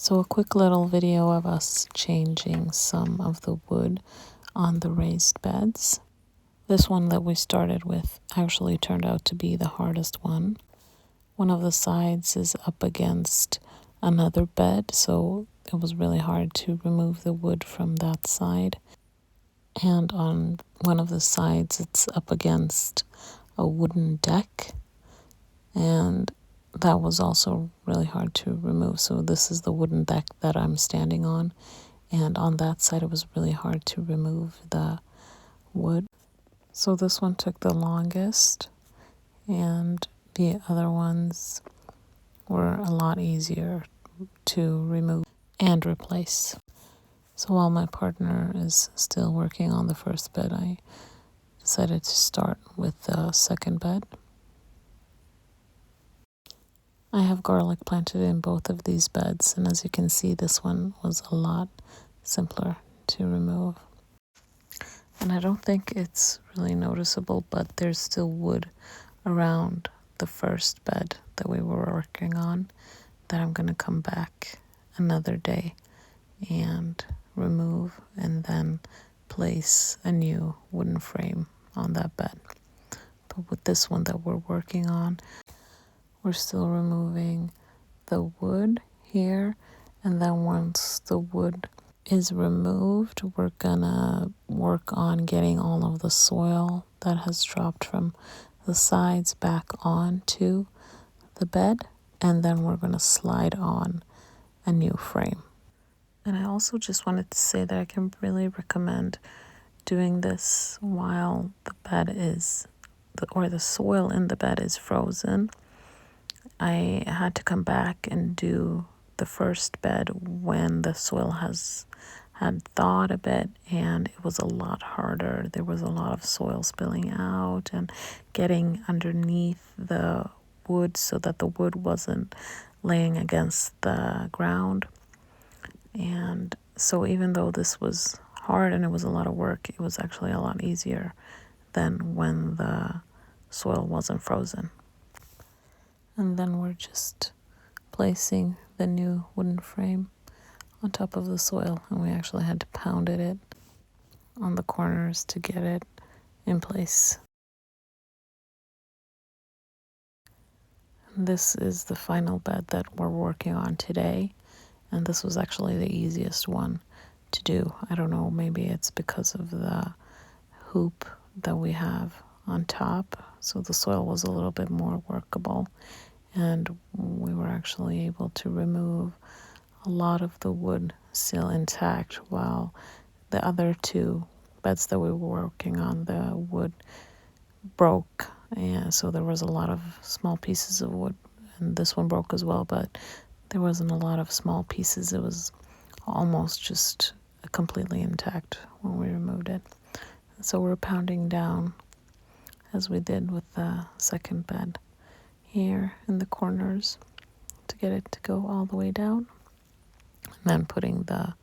So a quick little video of us changing some of the wood on the raised beds. This one that we started with actually turned out to be the hardest one. One of the sides is up against another bed, so it was really hard to remove the wood from that side. And on one of the sides, it's up against a wooden deck, and that was also really hard to remove. So this is the wooden deck that I'm standing on, and on that side it was really hard to remove the wood. So this one took the longest, and the other ones were a lot easier to remove and replace. So while my partner is still working on the first bed, I decided to start with the second bed. I have garlic planted in both of these beds, and as you can see, this one was a lot simpler to remove. And I don't think it's really noticeable, but there's still wood around the first bed that we were working on that I'm going to come back another day and remove, and then place a new wooden frame on that bed. But with this one that we're working on, we're still removing the wood here, and then once the wood is removed, we're gonna work on getting all of the soil that has dropped from the sides back onto the bed, and then we're gonna slide on a new frame. And I also just wanted to say that I can really recommend doing this while the bed is, or the soil in the bed is frozen. I had to come back and do the first bed when the soil had thawed a bit, and it was a lot harder. There was a lot of soil spilling out and getting underneath the wood so that the wood wasn't laying against the ground. And so even though this was hard and it was a lot of work, it was actually a lot easier than when the soil wasn't frozen. And then we're just placing the new wooden frame on top of the soil, and we actually had to pound it on the corners to get it in place. And this is the final bed that we're working on today, and this was actually the easiest one to do. I don't know, maybe it's because of the hoop that we have on top, so the soil was a little bit more workable, and we were actually able to remove a lot of the wood still intact, while the other two beds that we were working on, the wood broke, and so there was a lot of small pieces of wood, and this one broke as well, but there wasn't a lot of small pieces. It was almost just completely intact when we removed it. So we're pounding down, as we did with the second bed, here in the corners to get it to go all the way down, and then putting the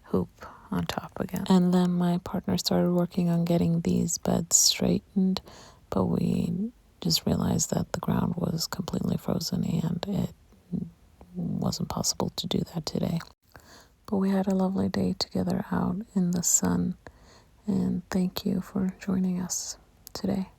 hoop on top again. And then my partner started working on getting these beds straightened, but we just realized that the ground was completely frozen and it wasn't possible to do that today. But we had a lovely day together out in the sun, and thank you for joining us today.